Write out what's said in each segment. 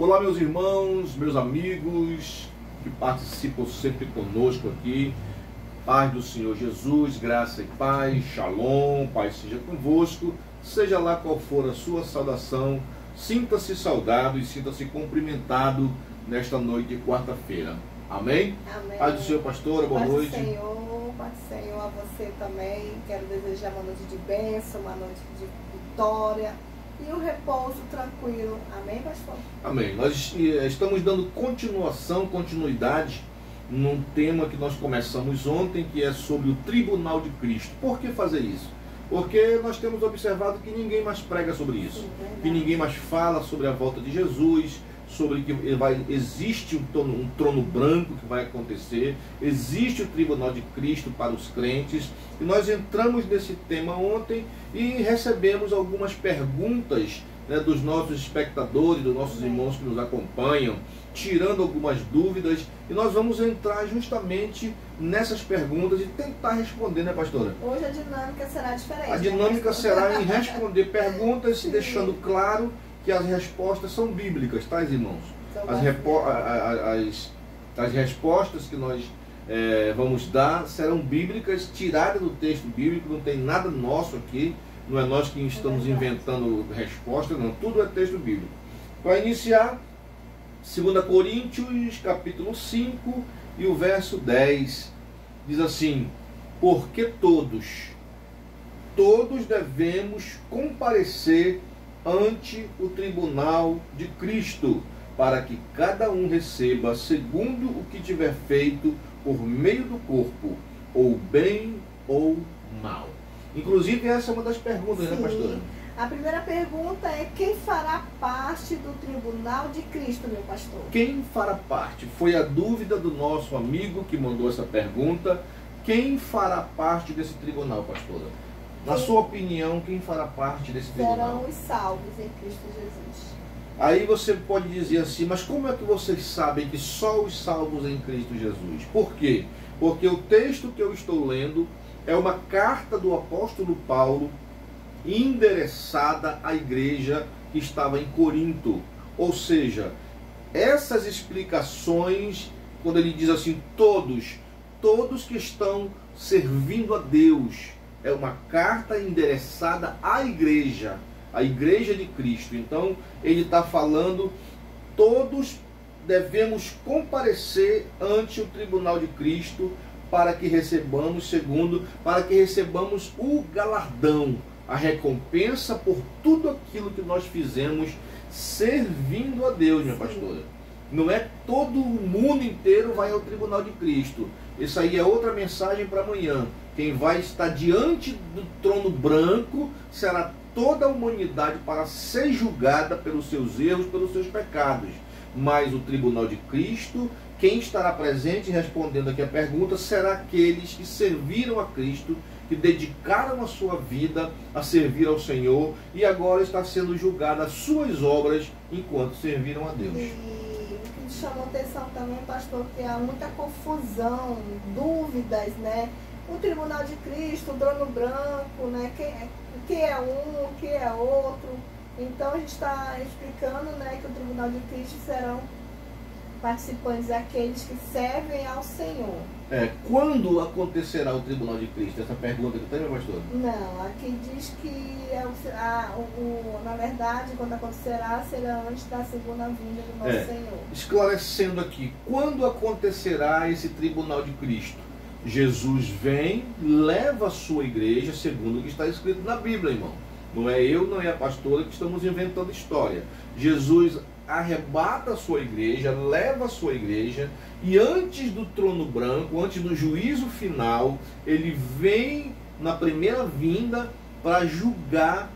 Olá, meus irmãos, meus amigos que participam sempre conosco aqui. Paz do Senhor Jesus, graça e paz, shalom, paz seja convosco. Seja lá qual for a sua saudação, sinta-se saudado e sinta-se cumprimentado nesta noite de quarta-feira. Amém? Amém. Paz do Senhor, pastora, boa noite. Paz do Senhor a você também. Quero desejar uma noite de bênção, uma noite de vitória e um repouso tranquilo. Amém, pastor? Amém. Nós estamos dando continuidade num tema que nós começamos ontem, que é sobre o Tribunal de Cristo. Por que fazer isso? Porque nós temos observado que ninguém mais prega sobre isso. Sim, que ninguém mais fala sobre a volta de Jesus, sobre que existe um trono branco que vai acontecer, existe o Tribunal de Cristo para os crentes. E nós entramos nesse tema ontem e recebemos algumas perguntas, né, dos nossos espectadores, dos nossos irmãos que nos acompanham, tirando algumas dúvidas, e nós vamos entrar justamente nessas perguntas e tentar responder, né, pastora? Hoje a dinâmica será diferente. A dinâmica será em responder perguntas, Sim. deixando claro que as respostas são bíblicas, tá, irmãos? As respostas que nós vamos dar serão bíblicas, tiradas do texto bíblico, não tem nada nosso aqui, não é nós que estamos inventando respostas, não, tudo é texto bíblico. Para iniciar, 2 Coríntios, capítulo 5, e o verso 10, diz assim: porque todos devemos comparecer ante o tribunal de Cristo, para que cada um receba segundo o que tiver feito por meio do corpo, ou bem ou mal. Inclusive, essa é uma das perguntas, Sim. né, pastora? A primeira pergunta é: quem fará parte do tribunal de Cristo, meu pastor? Quem fará parte? Foi a dúvida do nosso amigo que mandou essa pergunta. Quem fará parte desse tribunal, pastora? Na sua opinião, quem fará parte desse tribunal? Serão os salvos em Cristo Jesus. Aí você pode dizer assim, mas como é que vocês sabem que só os salvos em Cristo Jesus? Por quê? Porque o texto que eu estou lendo é uma carta do apóstolo Paulo endereçada à igreja que estava em Corinto. Ou seja, essas explicações, quando ele diz assim, todos que estão servindo a Deus, é uma carta endereçada à igreja, a igreja de Cristo. Então ele está falando, todos devemos comparecer ante o tribunal de Cristo para que recebamos o galardão, a recompensa por tudo aquilo que nós fizemos servindo a Deus, minha pastora. Não é todo o mundo inteiro vai ao tribunal de Cristo. Isso aí é outra mensagem para amanhã. Quem vai estar diante do trono branco será toda a humanidade para ser julgada pelos seus erros, pelos seus pecados. Mas o tribunal de Cristo, quem estará presente respondendo aqui a pergunta, será aqueles que serviram a Cristo, que dedicaram a sua vida a servir ao Senhor e agora está sendo julgada as suas obras enquanto serviram a Deus. E o que chamou atenção também, pastor, que há muita confusão, dúvidas, né? O tribunal de Cristo, o trono branco, né? Quem é um, quem é outro. Então a gente está explicando, né, que o tribunal de Cristo serão participantes aqueles que servem ao Senhor. Quando acontecerá o tribunal de Cristo? Essa pergunta que tem, meu pastor? Não, aqui diz que na verdade, quando acontecerá, será antes da segunda vinda do nosso Senhor. Esclarecendo aqui, quando acontecerá esse tribunal de Cristo? Jesus vem, leva a sua igreja, segundo o que está escrito na Bíblia, irmão. Não é eu, não é a pastora que estamos inventando história. Jesus arrebata a sua igreja, leva a sua igreja, e antes do trono branco, antes do juízo final, ele vem na primeira vinda para julgar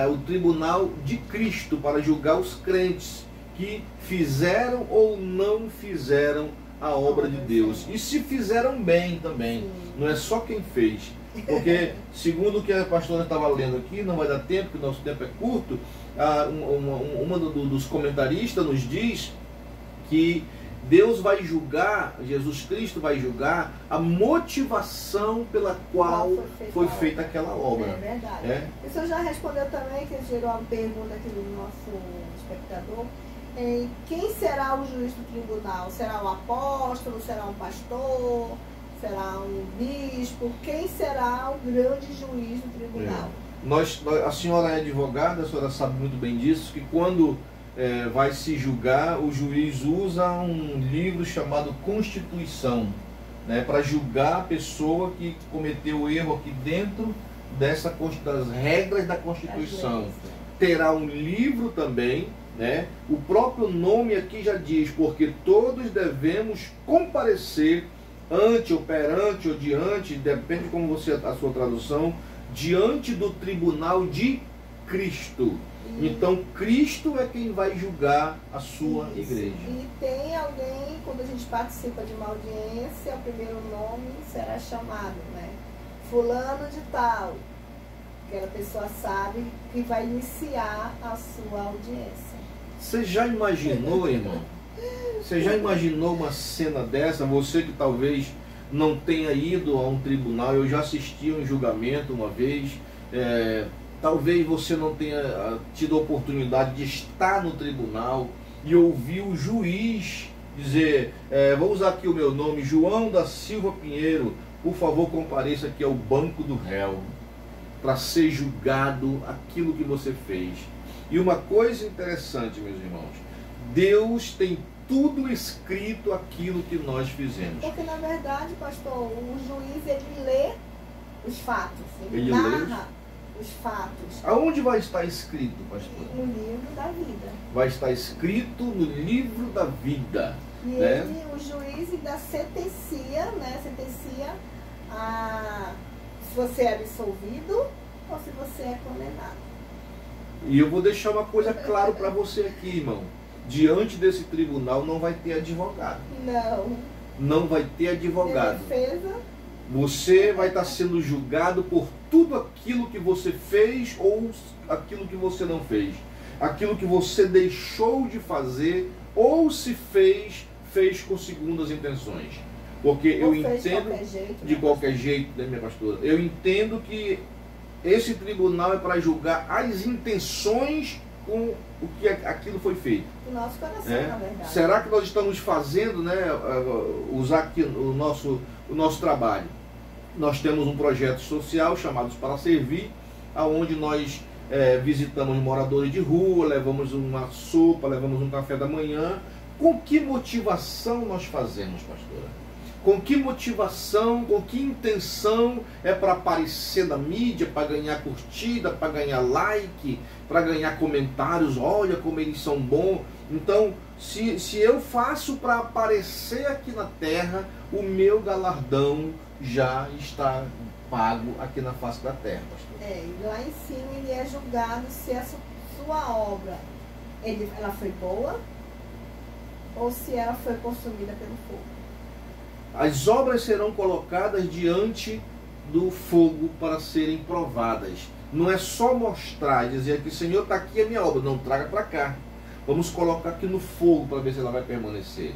o tribunal de Cristo, para julgar os crentes que fizeram ou não fizeram a obra de Deus. E se fizeram bem também, não é só quem fez. Porque, segundo o que a pastora estava lendo aqui, não vai dar tempo, porque o nosso tempo é curto, uma dos comentaristas nos diz que Deus vai julgar, Jesus Cristo vai julgar a motivação pela qual foi feita aquela obra. É verdade. O senhor já respondeu também, que gerou uma pergunta aqui do nosso espectador, quem será o juiz do tribunal? Será um apóstolo? Será um pastor? Será um bispo? Quem será o grande juiz do tribunal? A senhora é advogada, a senhora sabe muito bem disso, que quando vai se julgar, o juiz usa um livro chamado Constituição, né, para julgar a pessoa que cometeu erro aqui dentro das regras da Constituição. Terá um livro também, né? O próprio nome aqui já diz, porque todos devemos comparecer ante ou perante ou diante, depende de como a sua tradução, diante do tribunal de Cristo. Então Cristo é quem vai julgar a sua igreja. E tem alguém, quando a gente participa de uma audiência, o primeiro nome será chamado, né? Fulano de tal. Aquela pessoa sabe que vai iniciar a sua audiência. Você já imaginou, irmão? Você já imaginou uma cena dessa? Você que talvez não tenha ido a um tribunal, eu já assisti a um julgamento uma vez, talvez você não tenha tido a oportunidade de estar no tribunal e ouvir o juiz dizer, vou usar aqui o meu nome, João da Silva Pinheiro, por favor compareça aqui ao banco do réu, para ser julgado aquilo que você fez. E uma coisa interessante, meus irmãos, Deus tem tudo escrito aquilo que nós fizemos. Porque na verdade, pastor, o juiz ele lê os fatos, ele narra lê os fatos. Aonde vai estar escrito, pastor? No livro da vida. Vai estar escrito no livro da vida. E né? o juiz ainda sentencia, né? Sentencia se você é absolvido ou se você é condenado. E eu vou deixar uma coisa clara para você aqui, irmão. Diante desse tribunal não vai ter advogado. Não vai ter advogado. Defesa. Você vai estar sendo julgado por tudo aquilo que você fez ou aquilo que você não fez. Aquilo que você deixou de fazer ou se fez com segundas intenções. Porque eu entendo de qualquer jeito, né, minha pastora? Eu entendo que esse tribunal é para julgar as intenções com o que aquilo foi feito. O nosso coração, na verdade. Será que nós estamos fazendo, né, usar aqui o nosso trabalho? Nós temos um projeto social chamado Para Servir, aonde nós visitamos moradores de rua, levamos uma sopa, levamos um café da manhã. Com que motivação nós fazemos, pastora? Com que motivação, com que intenção? É para aparecer na mídia, para ganhar curtida, para ganhar like, para ganhar comentários, olha como eles são bons. Então, se eu faço para aparecer aqui na terra, o meu galardão já está pago aqui na face da terra, pastor. E lá em cima ele é julgado se a sua obra ela foi boa ou se ela foi consumida pelo fogo. As obras serão colocadas diante do fogo para serem provadas. Não é só mostrar, dizer que Senhor, está aqui a minha obra, não, traga para cá. Vamos colocar aqui no fogo para ver se ela vai permanecer.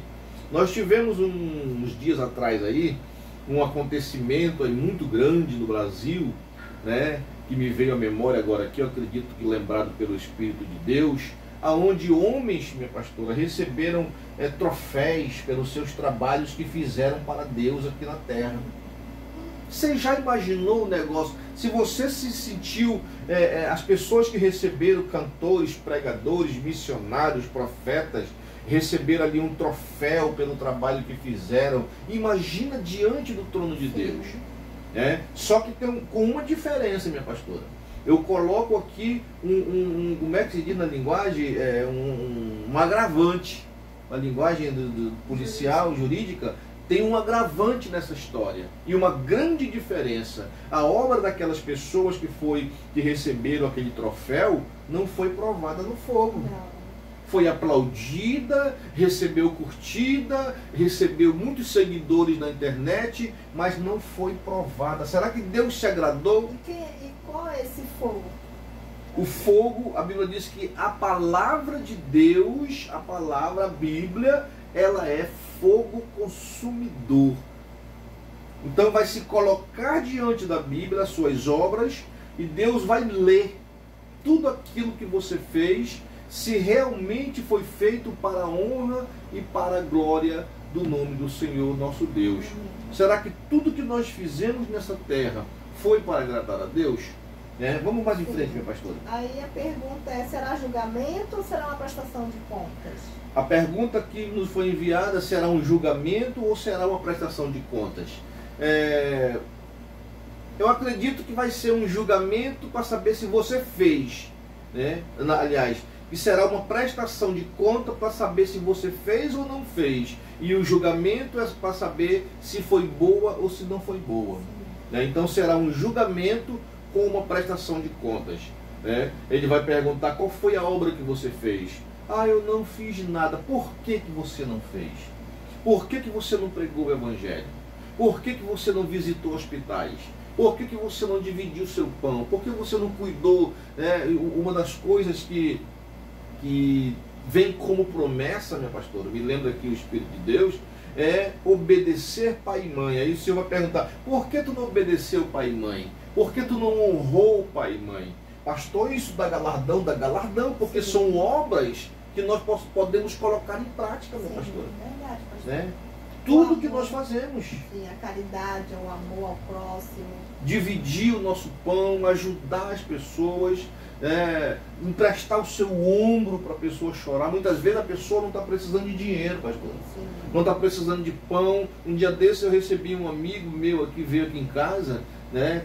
Nós tivemos uns dias atrás aí, um acontecimento aí muito grande no Brasil, né, que me veio à memória agora aqui, eu acredito que lembrado pelo Espírito de Deus, aonde homens, minha pastora, receberam troféus pelos seus trabalhos que fizeram para Deus aqui na terra. Você já imaginou o negócio? Se você se sentiu, as pessoas que receberam, cantores, pregadores, missionários, profetas, receberam ali um troféu pelo trabalho que fizeram, imagina diante do trono de Deus. Só que com uma diferença, minha pastora. Eu coloco aqui como é que se diz na linguagem? Um agravante. A linguagem do policial, jurídica, tem um agravante nessa história. E uma grande diferença. A obra daquelas pessoas que receberam aquele troféu não foi provada no fogo. Não. Foi aplaudida, recebeu curtida, recebeu muitos seguidores na internet, mas não foi provada. Será que Deus se agradou? E qual é esse fogo? O fogo, a Bíblia diz que a palavra de Deus, a Bíblia, ela é fogo consumidor. Então vai se colocar diante da Bíblia as suas obras e Deus vai ler tudo aquilo que você fez. se realmente foi feito para a honra e para a glória do nome do Senhor nosso Deus. Será que tudo que nós fizemos nessa terra foi para agradar a Deus? Vamos mais em frente, minha pastora. Aí a pergunta é, será julgamento ou será uma prestação de contas? A pergunta que nos foi enviada, será um julgamento ou será uma prestação de contas? Eu acredito que vai ser um julgamento para saber se você fez, aliás, que será uma prestação de conta para saber se você fez ou não fez. E o julgamento é para saber se foi boa ou se não foi boa. Então será um julgamento com uma prestação de contas. Ele vai perguntar qual foi a obra que você fez. Eu não fiz nada. Por que você não fez? Por que você não pregou o Evangelho? Por que você não visitou hospitais? Por que você não dividiu seu pão? Por que você não cuidou? Uma das coisas que vem como promessa, minha pastora, me lembra aqui o Espírito de Deus, é obedecer pai e mãe. Aí o Senhor vai perguntar, por que tu não obedeceu pai e mãe? Por que tu não honrou pai e mãe? Pastor, isso dá galardão, porque Sim. são obras que nós podemos colocar em prática, minha pastora. Verdade, pastor. Tudo que nós fazemos. Sim, a caridade, o amor ao próximo. Dividir o nosso pão, ajudar as pessoas, emprestar o seu ombro para a pessoa chorar. Muitas vezes a pessoa não está precisando de dinheiro, pastor. Sim. Não está precisando de pão. Um dia desse eu recebi um amigo meu que veio aqui em casa,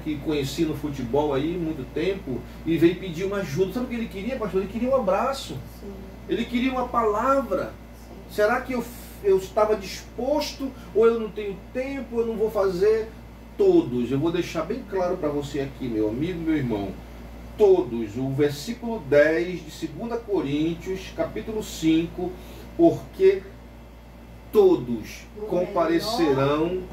que conheci no futebol aí muito tempo, e veio pedir uma ajuda. Sabe o que ele queria, pastor? Ele queria um abraço. Sim. Ele queria uma palavra. Sim. Será que eu estava disposto, ou eu não tenho tempo, eu não vou fazer? Todos, eu vou deixar bem claro para você aqui, meu amigo, meu irmão, todos, o versículo 10 de 2 Coríntios, capítulo 5, porque todos comparecerão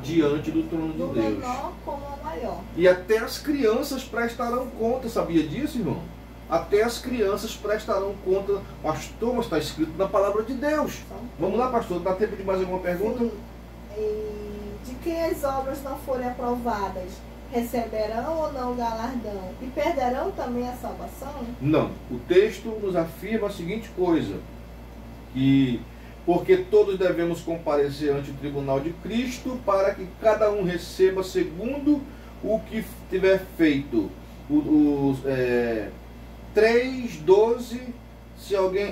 diante do trono de Do Deus. menor como ao maior. E até as crianças prestarão conta, sabia disso, irmão? Até as crianças prestarão conta. Pastor, mas está escrito na palavra de Deus. Vamos lá, pastor, dá tempo de mais alguma pergunta? Sim. E de quem as obras não forem aprovadas, receberão ou não o galardão? E perderão também a salvação? Não. O texto nos afirma a seguinte coisa, que porque todos devemos comparecer ante o tribunal de Cristo, para que cada um receba segundo o que tiver feito. 3:12, se alguém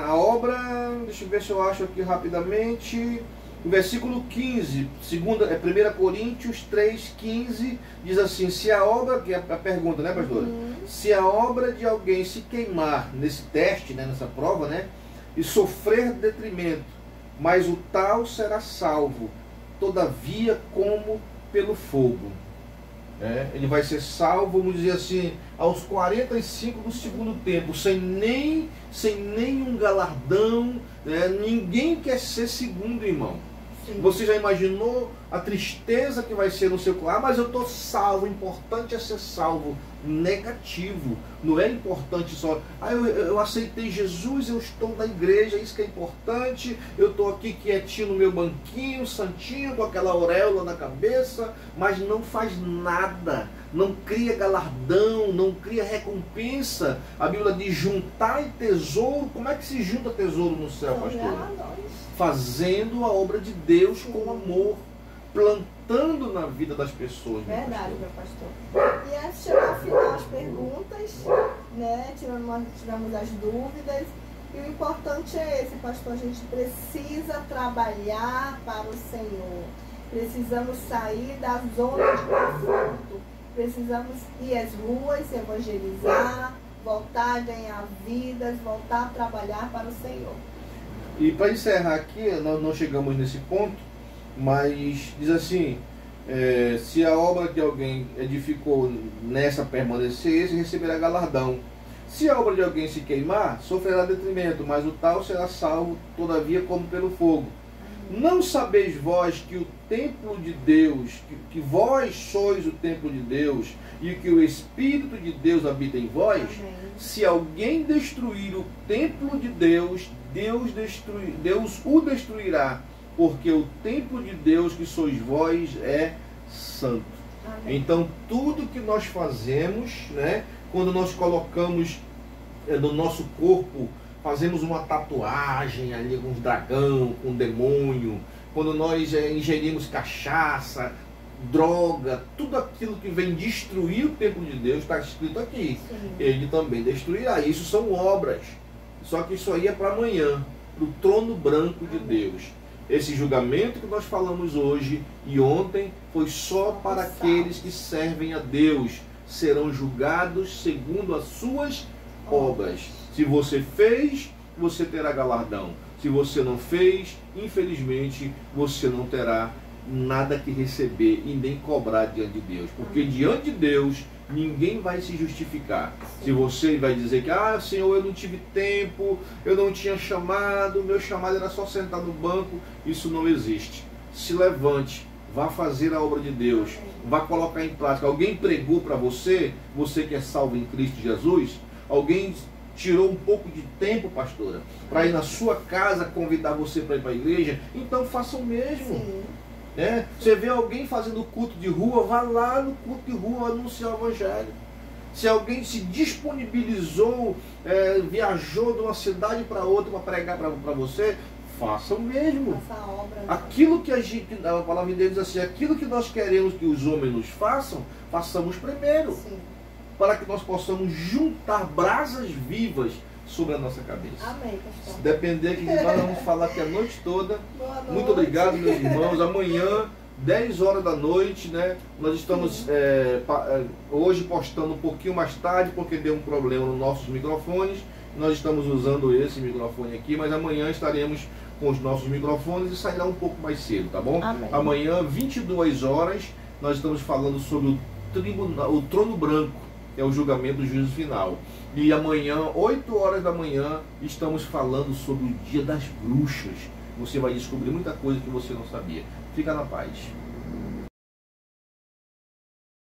a obra, deixa eu ver se eu acho aqui rapidamente, o versículo 15, 1 Coríntios 3:15, diz assim, se a obra, que é a pergunta, né, pastora? Se a obra de alguém se queimar nesse teste, nessa prova, e sofrer detrimento, mas o tal será salvo, todavia como pelo fogo. Ele vai ser salvo, vamos dizer assim, aos 45 do segundo tempo, sem nenhum galardão. Ninguém quer ser segundo, irmão. Sim. Você já imaginou a tristeza que vai ser no seu coração? Mas eu estou salvo, o importante é ser salvo. Negativo. Não é importante só, eu aceitei Jesus, eu estou na igreja, isso que é importante, eu estou aqui quietinho no meu banquinho, santinho, com aquela auréola na cabeça, mas não faz nada, não cria galardão, não cria recompensa. A Bíblia diz juntar tesouro. Como é que se junta tesouro no céu, pastor? Fazendo a obra de Deus com amor, plantando na vida das pessoas. Verdade, meu pastor. E antes de chegar ao final as perguntas, tiramos as dúvidas. E o importante é esse, pastor, a gente precisa trabalhar para o Senhor. Precisamos sair da zona de conforto. Precisamos ir às ruas, evangelizar, voltar a ganhar vidas, voltar a trabalhar para o Senhor. E para encerrar aqui, nós não chegamos nesse ponto, mas diz assim, se a obra que alguém edificou nessa permanecer, esse receberá galardão. Se a obra de alguém se queimar, sofrerá detrimento, mas o tal será salvo, todavia, como pelo fogo. Não sabeis vós que o templo de Deus, que vós sois o templo de Deus, e que o Espírito de Deus habita em vós? Amém. Se alguém destruir o templo de Deus, Deus o destruirá, porque o templo de Deus que sois vós é santo. Amém. Então tudo que nós fazemos, quando nós colocamos no nosso corpo, fazemos uma tatuagem ali com um dragão, com um demônio, quando nós ingerimos cachaça, droga, tudo aquilo que vem destruir o templo de Deus, está escrito aqui. Sim. Ele também destruirá. Isso são obras. Só que isso aí é para amanhã, para o trono branco de Deus. Esse julgamento que nós falamos hoje e ontem foi só para aqueles que servem a Deus. Serão julgados segundo as suas obras. Se você fez, você terá galardão. Se você não fez, infelizmente, você não terá nada que receber e nem cobrar diante de Deus. Porque diante de Deus, ninguém vai se justificar. Se você vai dizer que, Senhor, eu não tive tempo, eu não tinha chamado, meu chamado era só sentar no banco, isso não existe. Se levante, vá fazer a obra de Deus, vá colocar em prática. Alguém pregou para você, você que é salvo em Cristo Jesus, alguém tirou um pouco de tempo, pastora, para ir na sua casa convidar você para ir para a igreja, então faça o mesmo. Sim. Você vê alguém fazendo culto de rua, vá lá no culto de rua anunciar o evangelho. Se alguém se disponibilizou, viajou de uma cidade para outra para pregar para você, faça o mesmo. Faça a obra, né? Aquilo que a palavra de Deus diz assim, aquilo que nós queremos que os homens nos façam, façamos primeiro. Sim. Para que nós possamos juntar brasas vivas sobre a nossa cabeça. Amém, pastor. Se depender que nós vamos falar aqui a noite toda. Boa noite. Muito obrigado, meus irmãos. Amanhã, 10 horas da noite, né? Nós estamos hoje postando um pouquinho mais tarde, porque deu um problema nos nossos microfones. Nós estamos usando esse microfone aqui, mas amanhã estaremos com os nossos microfones e sairá um pouco mais cedo, tá bom? Amém. Amanhã, 22 horas, nós estamos falando sobre o trono branco, é o julgamento do juízo final. E amanhã, 8 horas da manhã, estamos falando sobre o dia das bruxas. Você vai descobrir muita coisa que você não sabia. Fica na paz.